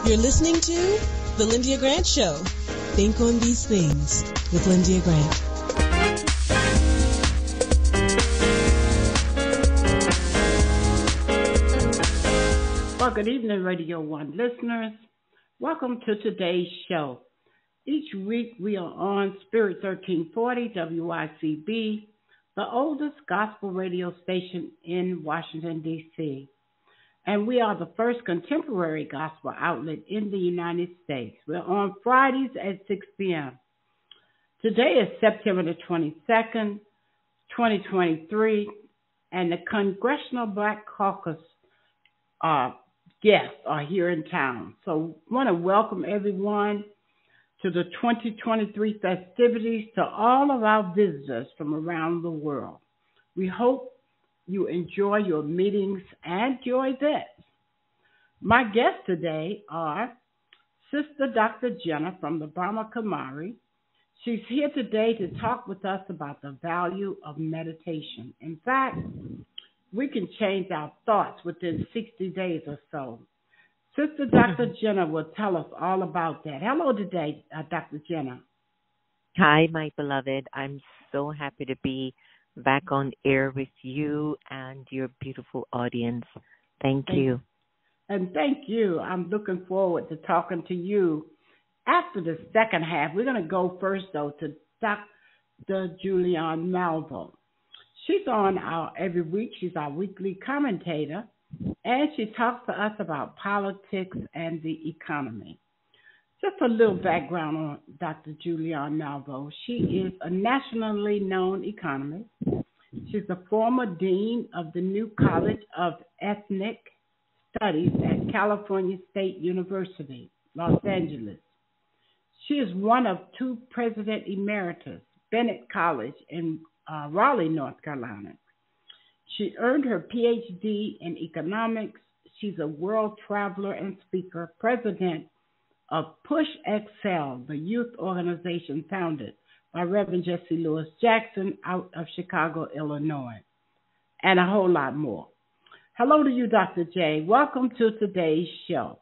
You're listening to The Lyndia Grant Show. Think on these things with Lyndia Grant. Well, good evening, Radio 1 listeners. Welcome to today's show. Each week we are on Spirit 1340 WICB, the oldest gospel radio station in Washington, D.C. And we are the first contemporary gospel outlet in the United States. We're on Fridays at 6 p.m. Today is September the 22nd, 2023, and the Congressional Black Caucus guests are here in town. So I want to welcome everyone to the 2023 festivities, to all of our visitors from around the world. We hope you enjoy your meetings and your events. My guests today are Sister Dr. Jenna from the Brahma Kumari. She's here today to talk with us about the value of meditation. In fact, we can change our thoughts within 60 days or so. Sister Dr. Jenna will tell us all about that. Hello today, Dr. Jenna. Hi, my beloved. I'm so happy to be back on air with you and your beautiful audience. Thank you. And thank you. I'm looking forward to talking to you after the second half. We're going to go first, though, to Dr. Julianne Malvo. She's on every week. She's our weekly commentator, and she talks to us about politics and the economy. Just a little background on Dr. Julianne Malvo. She is a nationally known economist. She's the former dean of the New College of Ethnic Studies at California State University, Los Angeles. She is one of two President Emeritus, Bennett College in Raleigh, North Carolina. She earned her PhD in economics. She's a world traveler and speaker, president of Push Excel, the youth organization founded by Reverend Jesse Lewis Jackson out of Chicago, Illinois, and a whole lot more. Hello to you, Dr. J. Welcome to today's show.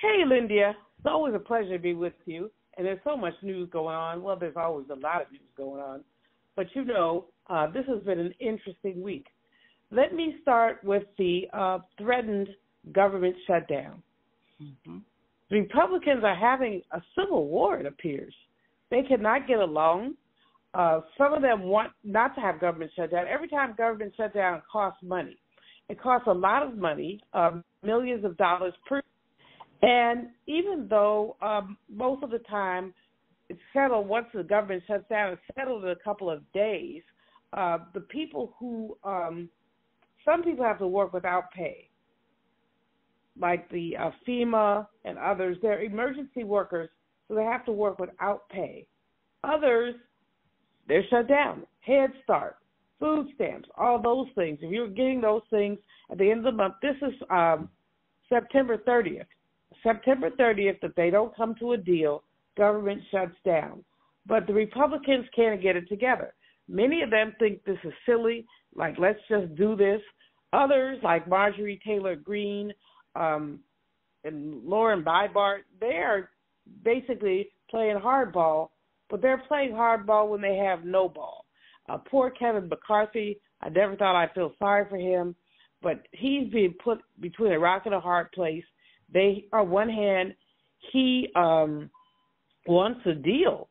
Hey, Lyndia. It's always a pleasure to be with you, and there's so much news going on. Well, there's always a lot of news going on, but you know, this has been an interesting week. Let me start with the threatened government shutdown. Mm-hmm. The Republicans are having a civil war, it appears. They cannot get along. Some of them want not to have government shutdown. Every time government shutdown costs money. It costs a lot of money, millions of dollars per. And even though most of the time it's settled, once the government shuts down, it's settled in a couple of days, the people who, some people have to work without pay, like the FEMA and others. They're emergency workers, so they have to work without pay. Others, they're shut down. Head Start, food stamps, all those things. If you're getting those things at the end of the month, this is September 30th. September 30th, if they don't come to a deal, government shuts down. But the Republicans can't get it together. Many of them think this is silly, like let's just do this. Others, like Marjorie Taylor Greene, and Lauren Boebert, they are basically playing hardball, but they're playing hardball when they have no ball. Poor Kevin McCarthy, I never thought I'd feel sorry for him, but he's being put between a rock and a hard place. On one hand, he wants a deal,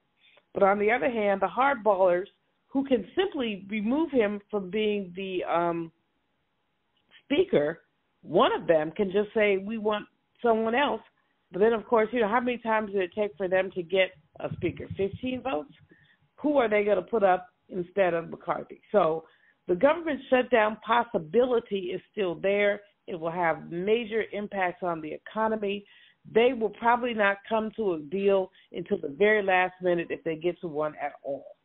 but on the other hand, the hardballers who can simply remove him from being the speaker, one of them can just say, we want someone else. But then, of course, you know, how many times did it take for them to get a speaker? 15 votes? Who are they going to put up instead of McCarthy? So the government shutdown possibility is still there. It will have major impacts on the economy. They will probably not come to a deal until the very last minute if they get to one at all.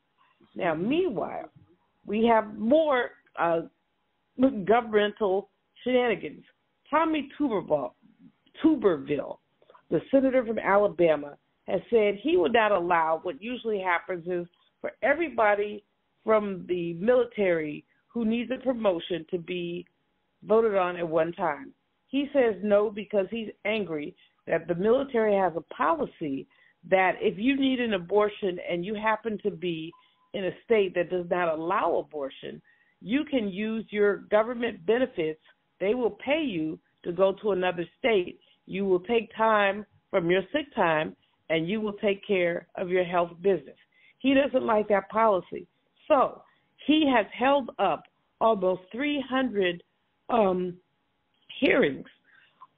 Now, meanwhile, we have more governmental shenanigans. Tommy Tuberville, the senator from Alabama, has said he would not allow what usually happens is for everybody from the military who needs a promotion to be voted on at one time. He says no because he's angry that the military has a policy that if you need an abortion and you happen to be in a state that does not allow abortion, you can use your government benefits. They will pay you to go to another state. You will take time from your sick time, and you will take care of your health business. He doesn't like that policy. So he has held up almost 300 hearings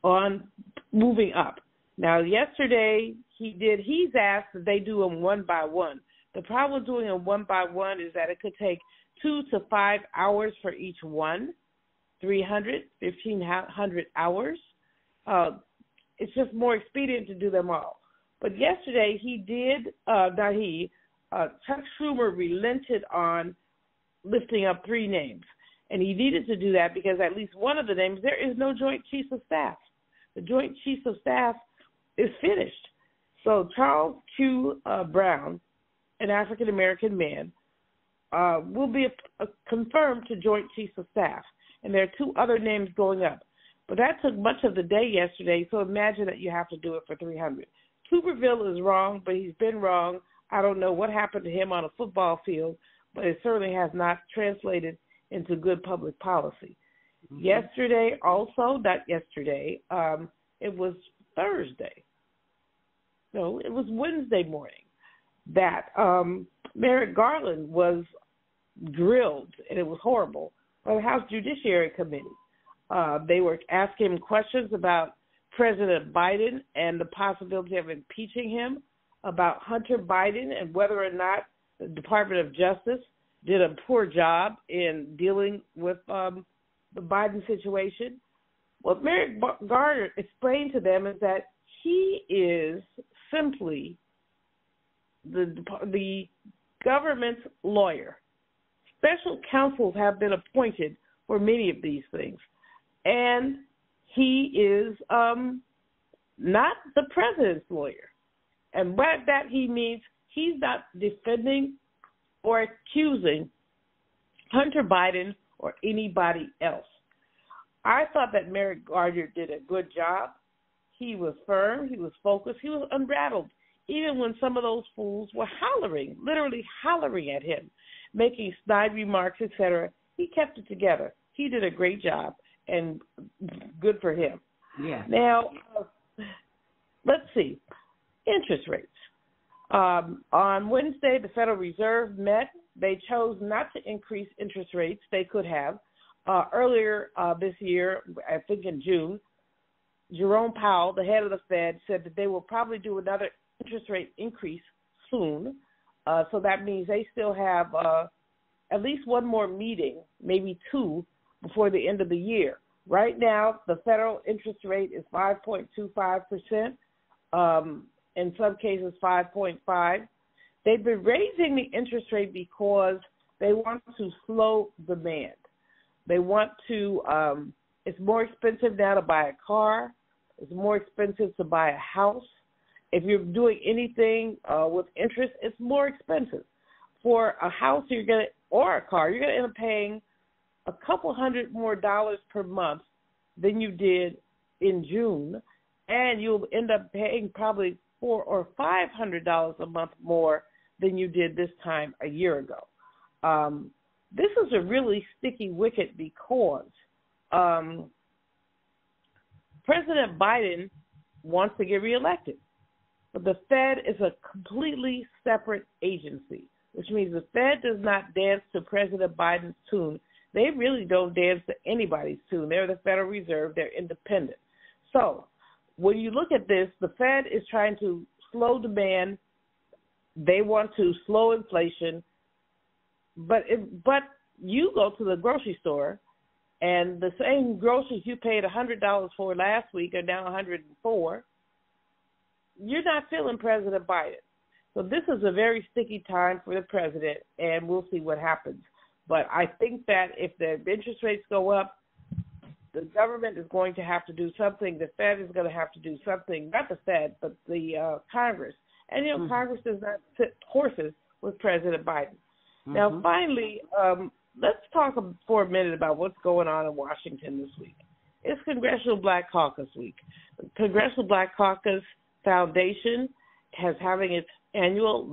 on moving up. Now, yesterday he's asked that they do them one by one. The problem with doing them one by one is that it could take 2 to 5 hours for each one, 1,500 hours. It's just more expedient to do them all. But yesterday Chuck Schumer relented on lifting up 3 names. And he needed to do that because at least one of the names, there is no Joint Chiefs of Staff. The Joint Chiefs of Staff is finished. So Charles Q. Brown, an African-American man, will be confirmed to Joint Chiefs of Staff. And there are 2 other names going up. But that took much of the day yesterday, so imagine that you have to do it for 300. Tuberville is wrong, but he's been wrong. I don't know what happened to him on a football field, but it certainly has not translated into good public policy. Mm-hmm. Yesterday also, not yesterday, it was Thursday. No, it was Wednesday morning that Merrick Garland was grilled, and it was horrible, by the House Judiciary Committee. They were asking him questions about President Biden and the possibility of impeaching him, about Hunter Biden and whether or not the Department of Justice did a poor job in dealing with the Biden situation. What Merrick Garland explained to them is that he is simply the government's lawyer. Special counsels have been appointed for many of these things, and he is not the president's lawyer. And by that he means he's not defending or accusing Hunter Biden or anybody else. I thought that Merrick Garland did a good job. He was firm, he was focused, he was unrattled, even when some of those fools were hollering, literally hollering at him, making snide remarks, etc. He kept it together. He did a great job, and good for him. Yeah. Now, let's see. Interest rates. On Wednesday, the Federal Reserve met. They chose not to increase interest rates. They could have. Earlier this year, I think in June, Jerome Powell, the head of the Fed, said that they will probably do another interest rate increase soon. So that means they still have at least one more meeting, maybe 2, before the end of the year. Right now, the federal interest rate is 5.25%. In some cases 5.5. They've been raising the interest rate because they want to slow demand. They want to, it's more expensive now to buy a car. It's more expensive to buy a house. If you're doing anything with interest, it's more expensive. For a house or a car, you're going to end up paying a couple $100 more per month than you did in June, and you'll end up paying probably $400 or $500 a month more than you did this time a year ago. This is a really sticky wicket because President Biden wants to get reelected, but the Fed is a completely separate agency, which means the Fed does not dance to President Biden's tune. They really don't dance to anybody's tune. They're the Federal Reserve. They're independent. So when you look at this, the Fed is trying to slow demand. They want to slow inflation. But you go to the grocery store, and the same groceries you paid $100 for last week are now $104. You're not feeling President Biden. So this is a very sticky time for the president, and we'll see what happens. But I think that if the interest rates go up, the government is going to have to do something. The Fed is going to have to do something. Not the Fed, but the Congress. And, Congress does not sit horses with President Biden. Mm-hmm. Now, finally, let's talk for a minute about what's going on in Washington this week. It's Congressional Black Caucus Week. Congressional Black Caucus Foundation has having its annual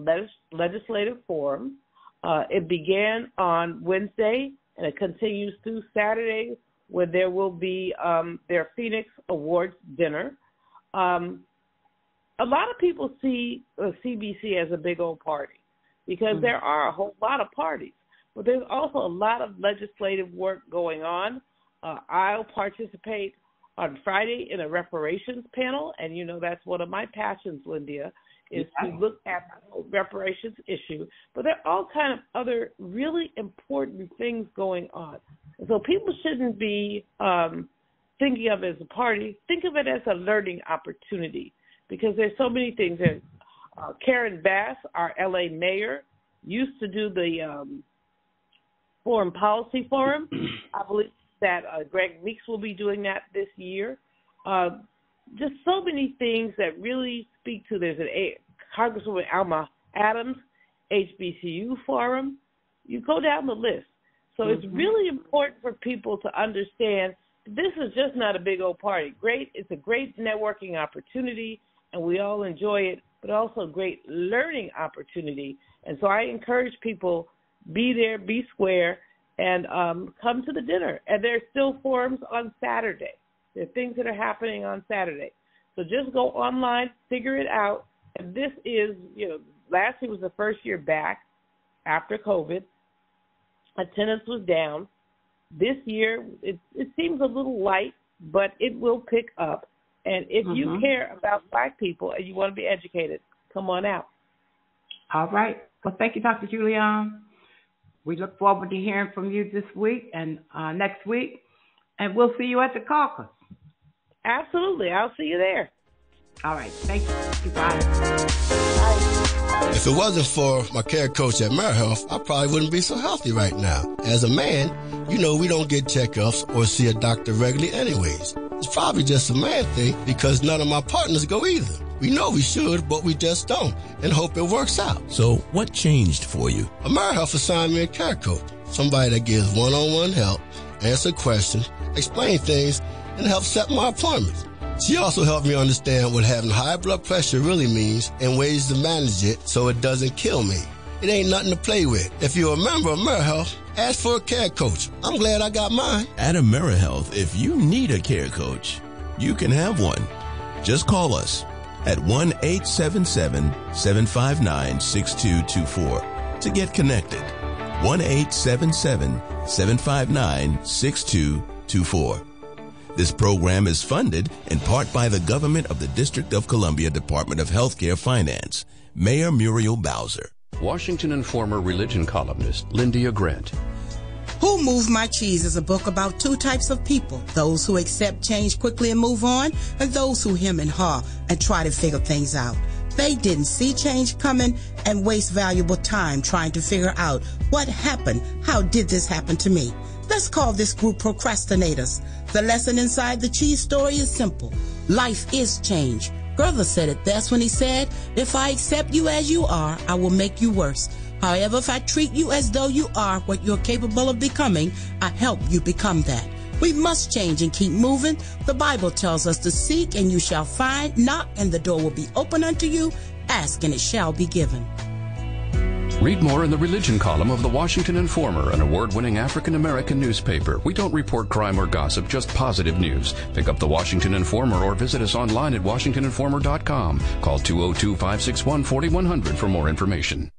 legislative forum. It began on Wednesday, and it continues through Saturday, where there will be their Phoenix Awards dinner. A lot of people see CBC as a big old party because there are a whole lot of parties, but there's also a lot of legislative work going on. I'll participate on Friday in a reparations panel, and you know that's one of my passions, Lyndia, is to look at the whole reparations issue. But there are all kind of other really important things going on. And so people shouldn't be thinking of it as a party. Think of it as a learning opportunity because there's so many things. Karen Bass, our L.A. mayor, used to do the Foreign Policy Forum. I believe that Greg Meeks will be doing that this year. Just so many things that really speak to. There's a Congresswoman Alma Adams, HBCU Forum. You go down the list. So it's really important for people to understand this is just not a big old party. It's a great networking opportunity, and we all enjoy it, but also a great learning opportunity. And so I encourage people, be there, be square, and come to the dinner. And there's still forums on Saturday. There are things that are happening on Saturday. So just go online, figure it out. And this is, last year was the first year back after COVID. Attendance was down. This year, it seems a little light, but it will pick up. And if you care about Black people and you want to be educated, come on out. All right. Well, thank you, Dr. Julian. We look forward to hearing from you this week and next week, and we'll see you at the caucus. Absolutely. I'll see you there. All right. Thank you. Bye. If it wasn't for my care coach at AmeriHealth, I probably wouldn't be so healthy right now. As a man, we don't get checkups or see a doctor regularly anyways. It's probably just a man thing because none of my partners go either. We know we should, but we just don't, and hope it works out. So what changed for you? AmeriHealth assigned me a care coach, somebody that gives one-on-one help, answer questions, explain things, and help set my appointments. She also helped me understand what having high blood pressure really means and ways to manage it so it doesn't kill me. It ain't nothing to play with. If you're a member of AmeriHealth, ask for a care coach. I'm glad I got mine. At AmeriHealth, if you need a care coach, you can have one. Just call us at 1-877-759-6224 to get connected. 1-877-759-6224. This program is funded in part by the government of the District of Columbia Department of Healthcare Finance. Mayor Muriel Bowser. Washington Informer religion columnist Lyndia Grant. Who Moved My Cheese is a book about two types of people, those who accept change quickly and move on, and those who hem and haw and try to figure things out. They didn't see change coming and waste valuable time trying to figure out what happened. How did this happen to me? Let's call this group procrastinators. The lesson inside the cheese story is simple. Life is change. Brother said it best when he said, if I accept you as you are, I will make you worse. However, if I treat you as though you are what you're capable of becoming, I help you become that. We must change and keep moving. The Bible tells us to seek and you shall find, knock and the door will be open unto you, ask and it shall be given. Read more in the religion column of the Washington Informer, an award-winning African-American newspaper. We don't report crime or gossip, just positive news. Pick up the Washington Informer or visit us online at WashingtonInformer.com. Call 202-561-4100 for more information.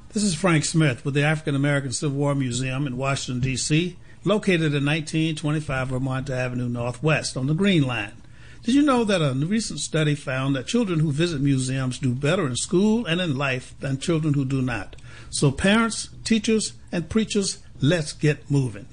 This is Frank Smith with the African American Civil War Museum in Washington, D.C., located at 1925 Vermont Avenue Northwest on the Green Line. Did you know that a recent study found that children who visit museums do better in school and in life than children who do not? So parents, teachers, and preachers, let's get moving.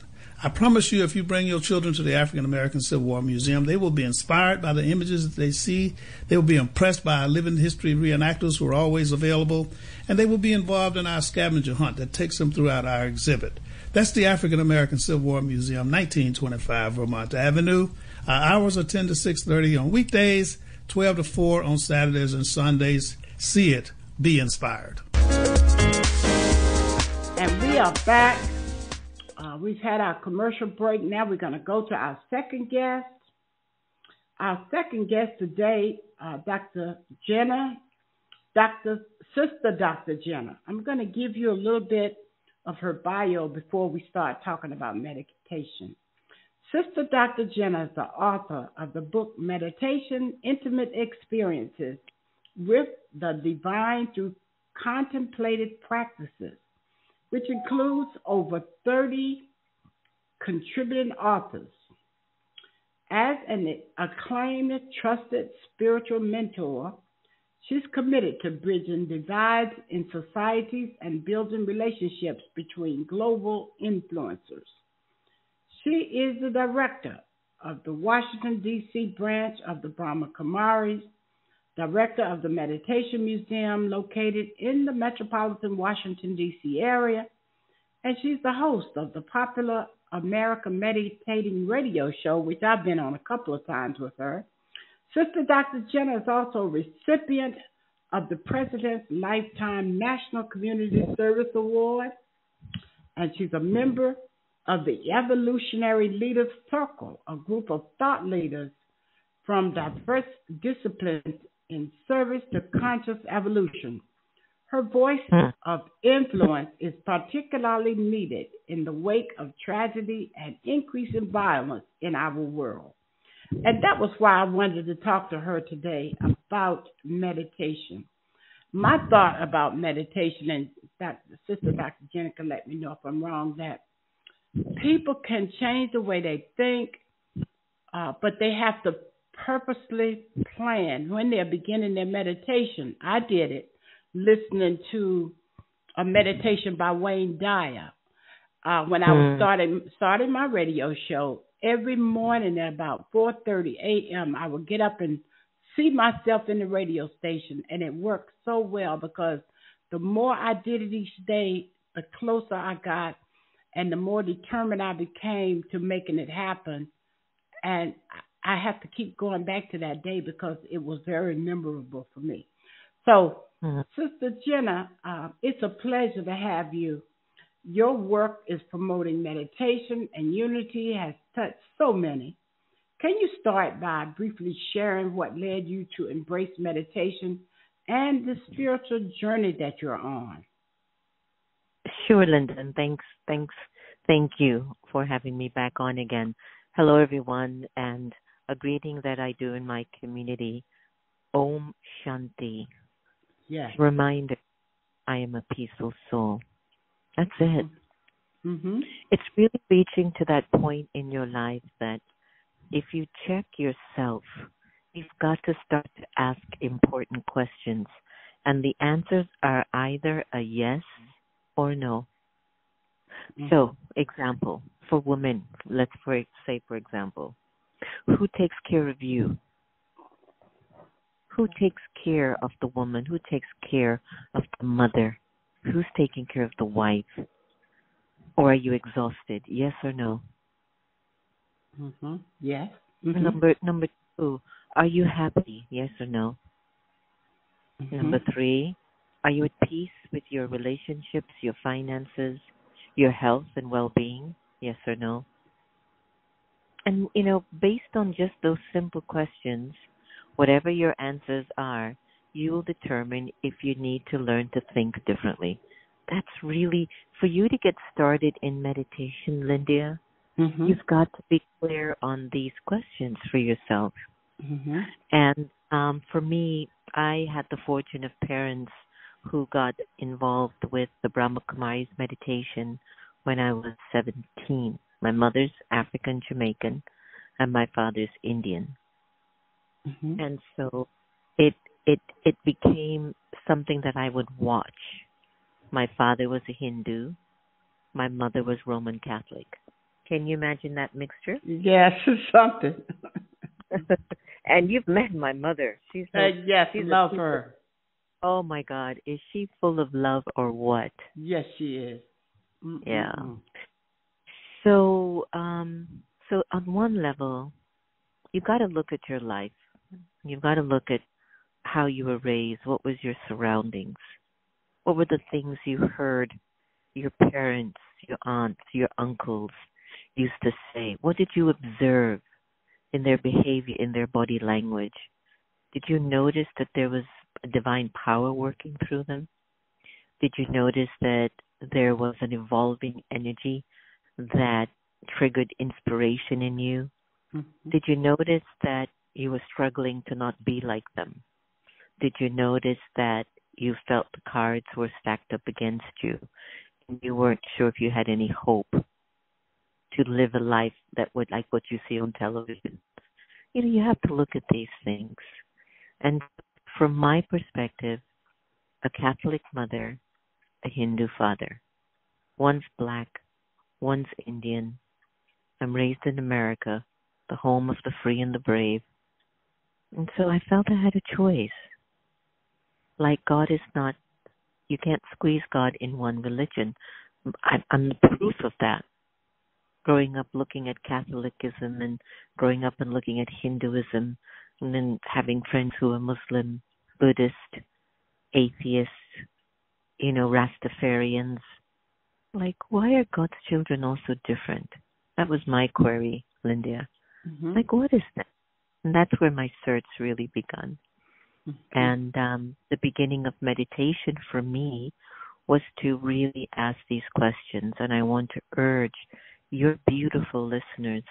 I promise you, if you bring your children to the African American Civil War Museum, they will be inspired by the images that they see. They will be impressed by our living history reenactors who are always available, and they will be involved in our scavenger hunt that takes them throughout our exhibit. That's the African American Civil War Museum, 1925 Vermont Avenue. Our hours are 10 to 6:30 on weekdays, 12 to 4 on Saturdays and Sundays. See it. Be inspired. And we are back. We've had our commercial break. Now we're going to go to our second guest. Our second guest today, Dr. Jenna, Dr. Jenna. I'm going to give you a little bit of her bio before we start talking about meditation. Sister Dr. Jenna is the author of the book Meditation, Intimate Experiences with the Divine Through Contemplated Practices, which includes over 30 contributing authors. As an acclaimed, trusted spiritual mentor, she's committed to bridging divides in societies and building relationships between global influencers. She is the director of the Washington, D.C. branch of the Brahma Kumaris, director of the Meditation Museum located in the metropolitan Washington, D.C. area, and she's the host of the popular American Meditating radio show, which I've been on a couple of times with her. Sister Dr. Jenna is also a recipient of the President's Lifetime National Community Service Award, and she's a member of the Evolutionary Leaders Circle, a group of thought leaders from diverse disciplines in service to conscious evolution. Her voice of influence is particularly needed in the wake of tragedy and increasing violence in our world. And that was why I wanted to talk to her today about meditation. My thought about meditation, and Sister Dr. Jenna can let me know if I'm wrong, that people can change the way they think, but they have to purposely plan when they're beginning their meditation. I did it listening to a meditation by Wayne Dyer when I was starting my radio show. Every morning at about 4:30 a.m., I would get up and see myself in the radio station, and it worked so well because the more I did it each day, the closer I got, and the more determined I became to making it happen. And I have to keep going back to that day because it was very memorable for me. So, Sister Jenna, it's a pleasure to have you. Your work is promoting meditation and unity, has touched so many. Can you start by briefly sharing what led you to embrace meditation and the spiritual journey that you're on? Sure, Lyndon. Thank you for having me back on again. Hello, everyone, and a greeting that I do in my community. Om Shanti. Yes. Reminder, I am a peaceful soul. That's it. Mm-hmm. It's really reaching to that point in your life that if you check yourself, you've got to start to ask important questions. And the answers are either a yes or no. So, example, for women, let's say, for example, who takes care of you? Who takes care of the woman? Who takes care of the mother? Who's taking care of the wife? Or are you exhausted? Yes or no? Yes. Number two, are you happy? Yes or no? Number three, are you at peace with your relationships, your finances, your health and well-being? Yes or no? And, based on just those simple questions, whatever your answers are, you will determine if you need to learn to think differently. That's really, for you to get started in meditation, Lyndia, you've got to be clear on these questions for yourself. And for me, I had the fortune of parents who got involved with the Brahma Kumaris meditation when I was 17. My mother's African Jamaican and my father's Indian. And so it became something that I would watch. My father was a Hindu. My mother was Roman Catholic. Can you imagine that mixture? Yes, something. And you've met my mother. She's love her. Oh my God, is she full of love or what? Yes, she is. Yeah. So on one level, you got to look at your life. You've got to look at how you were raised. What was your surroundings? What were the things you heard your parents, your aunts, your uncles used to say? What did you observe in their behavior, in their body language. Did you notice that there was a divine power working through them? Did you notice that there was an evolving energy that triggered inspiration in you? Mm-hmm. Did you notice that you were struggling to not be like them? Did you notice that you felt the cards were stacked up against you and you weren't sure if you had any hope to live a life that would like what you see on television? You have to look at these things. And from my perspective, a Catholic mother, a Hindu father, one's black, one's Indian. I'm raised in America, the home of the free and the brave. And so I felt I had a choice. Like God is not, you can't squeeze God in one religion. I'm the proof of that. Growing up looking at Catholicism and growing up and looking at Hinduism and then having friends who are Muslim, Buddhist, atheists, Rastafarians. Like, why are God's children all so different? That was my query, Lyndia. Mm-hmm. Like, what is that? And that's where my search really begun. Mm-hmm. And the beginning of meditation for me was to really ask these questions. And I want to urge your beautiful listeners,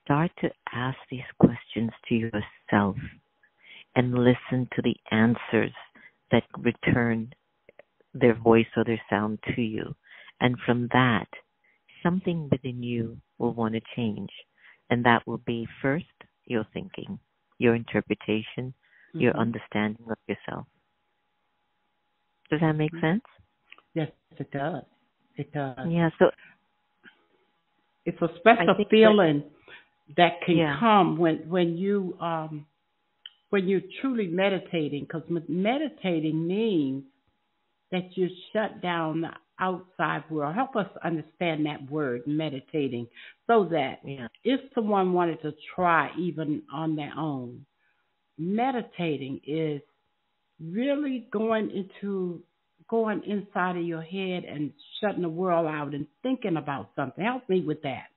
start to ask these questions to yourself and listen to the answers that return their voice or their sound to you. And from that, something within you will want to change. And that will be first your thinking, your interpretation, mm-hmm. your understanding of yourself. Does that make sense? Yes, it does. It does. Yeah, so it's a special feeling that can come when you're truly meditating, because meditating means that you shut down the outside world. Help us understand that word, meditating, so that if someone wanted to try even on their own, meditating is really going inside of your head and shutting the world out and thinking about something. Help me with that.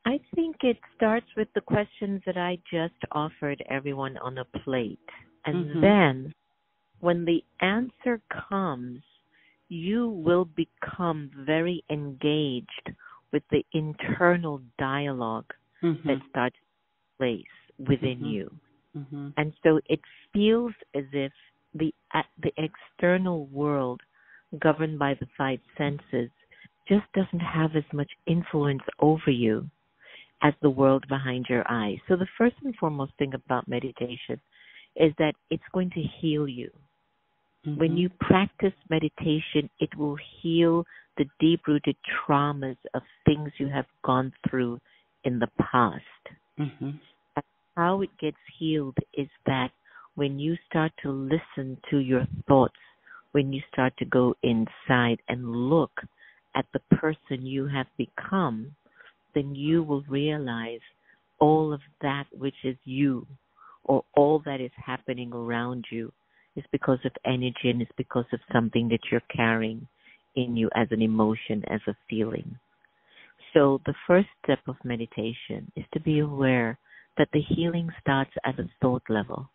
I think it starts with the questions that I just offered everyone on a plate. And mm-hmm. then when the answer comes, you will become very engaged with the internal dialogue mm-hmm. that starts to take place within mm-hmm. you. Mm-hmm. And so it feels as if the external world governed by the five senses just doesn't have as much influence over you as the world behind your eyes. So the first and foremost thing about meditation is that it's going to heal you. Mm-hmm. When you practice meditation, it will heal the deep-rooted traumas of things you have gone through in the past. Mm-hmm. How it gets healed is that when you start to listen to your thoughts, when you start to go inside and look at the person you have become, then you will realize all of that which is you, or all that is happening around you, is because of energy and it's because of something that you're carrying in you as an emotion, as a feeling. So the first step of meditation is to be aware that the healing starts at a thought level,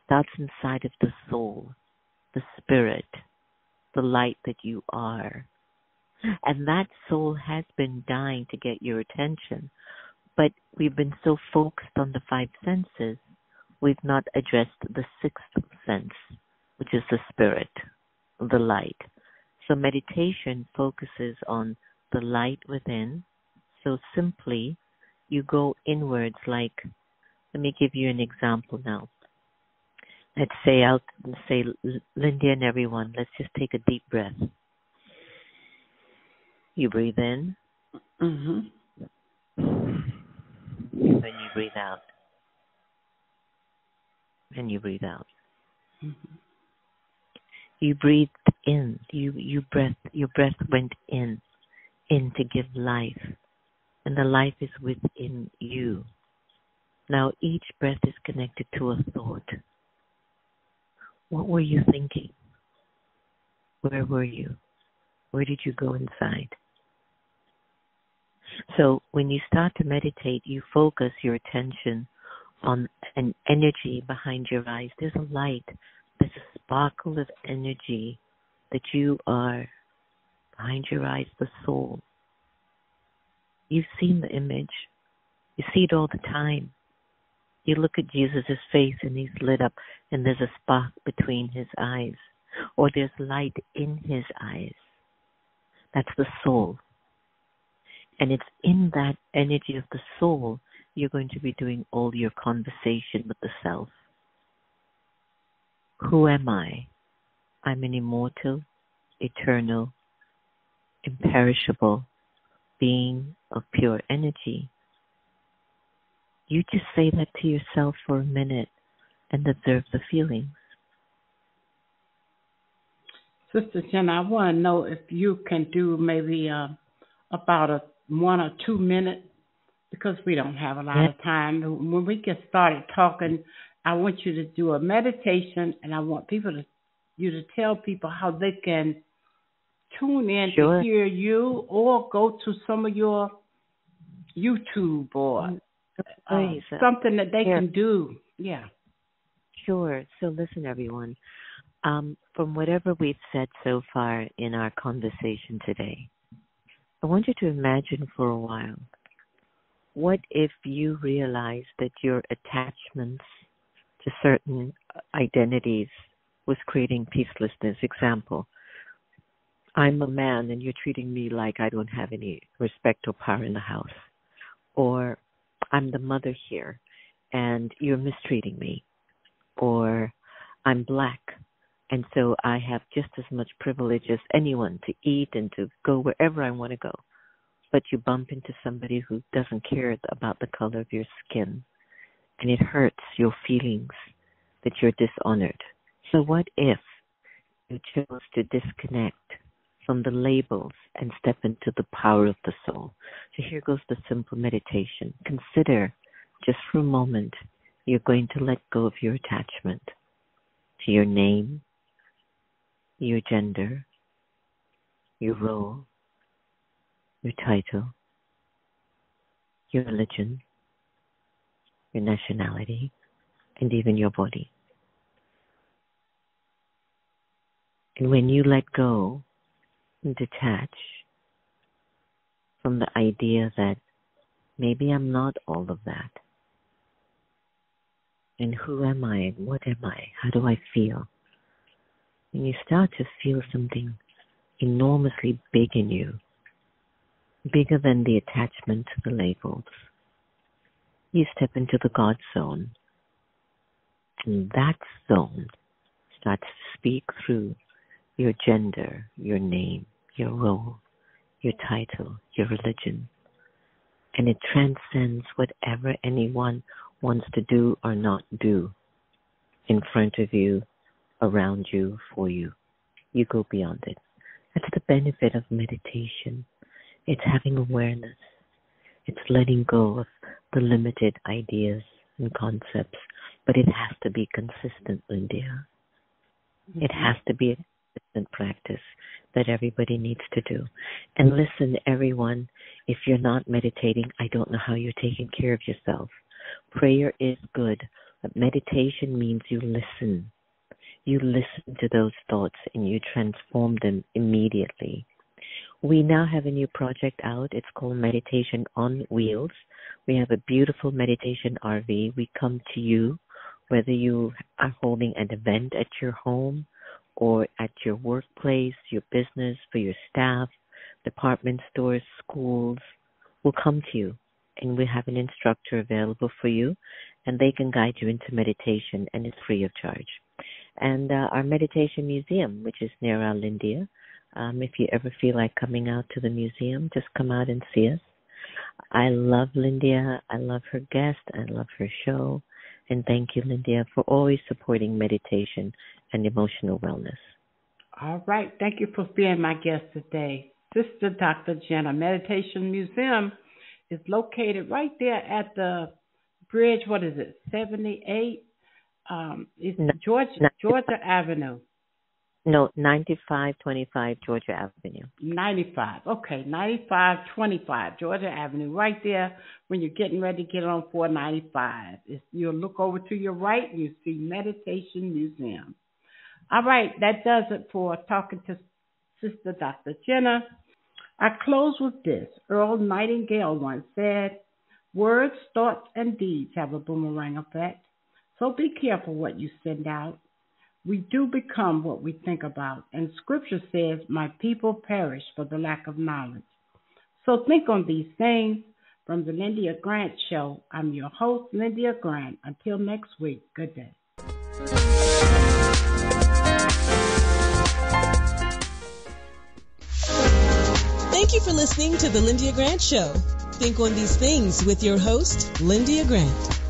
starts inside of the soul, the spirit, the light that you are. And that soul has been dying to get your attention, but we've been so focused on the five senses, we've not addressed the sixth sense, which is the spirit, the light. So meditation focuses on the light within. So simply, you go inwards. Like, let me give you an example now. Let's say, Lyndia and everyone, let's just take a deep breath. You breathe in, mm-hmm. and then you breathe out, and you breathe out. Mm-hmm. You breathed in. Your breath went in to give life, and the life is within you. Now each breath is connected to a thought. What were you thinking? Where were you? Where did you go inside? So when you start to meditate, you focus your attention on an energy behind your eyes. There's a light, there's a sparkle of energy that you are behind your eyes, the soul. You've seen the image. You see it all the time. You look at Jesus' face and he's lit up and there's a spark between his eyes, or there's light in his eyes. That's the soul. And it's in that energy of the soul you're going to be doing all your conversation with the self. Who am I? I'm an immortal, eternal, imperishable being of pure energy. You just say that to yourself for a minute and observe the feelings. Sister Jenna, I want to know if you can do maybe about a 1 or 2 minute, because we don't have a lot of time. When we get started talking, I want you to do a meditation, and I want you to tell people how they can tune in to hear you, or go to some of your YouTube or something that they can do. Yeah. Sure. So listen, everyone. From whatever we've said so far in our conversation today, I want you to imagine for a while, what if you realized that your attachments to certain identities was creating peacelessness? Example, I'm a man and you're treating me like I don't have any respect or power in the house. Or I'm the mother here and you're mistreating me. Or I'm black and so I have just as much privilege as anyone to eat and to go wherever I want to go. But you bump into somebody who doesn't care about the color of your skin, and it hurts your feelings that you're dishonored. So what if you chose to disconnect from the labels and step into the power of the soul? So here goes the simple meditation. Consider just for a moment you're going to let go of your attachment to your name, your gender, your role, your title, your religion, your nationality, and even your body. And when you let go and detach from the idea that maybe I'm not all of that, and who am I and what am I, how do I feel? When you start to feel something enormously big in you, bigger than the attachment to the labels, you step into the God zone. And that zone starts to speak through your gender, your name, your role, your title, your religion. And it transcends whatever anyone wants to do or not do in front of you, around you, for you. You go beyond it. That's the benefit of meditation. It's having awareness. It's letting go of the limited ideas and concepts. But it has to be consistent, Lyndia. It has to be a consistent practice that everybody needs to do. And listen, everyone, if you're not meditating, I don't know how you're taking care of yourself. Prayer is good, but meditation means you listen. You listen to those thoughts and you transform them immediately. We now have a new project out. It's called Meditation on Wheels. We have a beautiful meditation RV. We come to you, whether you are holding an event at your home or at your workplace, your business, for your staff, department stores, schools. We'll come to you, and we have an instructor available for you, and they can guide you into meditation, and it's free of charge. And our meditation museum, which is near Lyndia. If you ever feel like coming out to the museum, just come out and see us. I love Lyndia. I love her guest. I love her show. And thank you, Lyndia, for always supporting meditation and emotional wellness. All right. Thank you for being my guest today. Sister Dr. Jenna. Meditation Museum is located right there at the bridge. What is it? 78? It's Georgia Avenue. No, 9525 Georgia Avenue. 95. Okay, 9525 Georgia Avenue, right there when you're getting ready to get on 495. You'll look over to your right and you see Meditation Museum. All right, that does it for talking to Sister Dr. Jenna. I close with this. Earl Nightingale once said, words, thoughts, and deeds have a boomerang effect. So be careful what you send out. We do become what we think about. And Scripture says, my people perish for the lack of knowledge. So think on these things. From the Lyndia Grant Show, I'm your host, Lyndia Grant. Until next week, good day. Thank you for listening to the Lyndia Grant Show. Think on these things with your host, Lyndia Grant.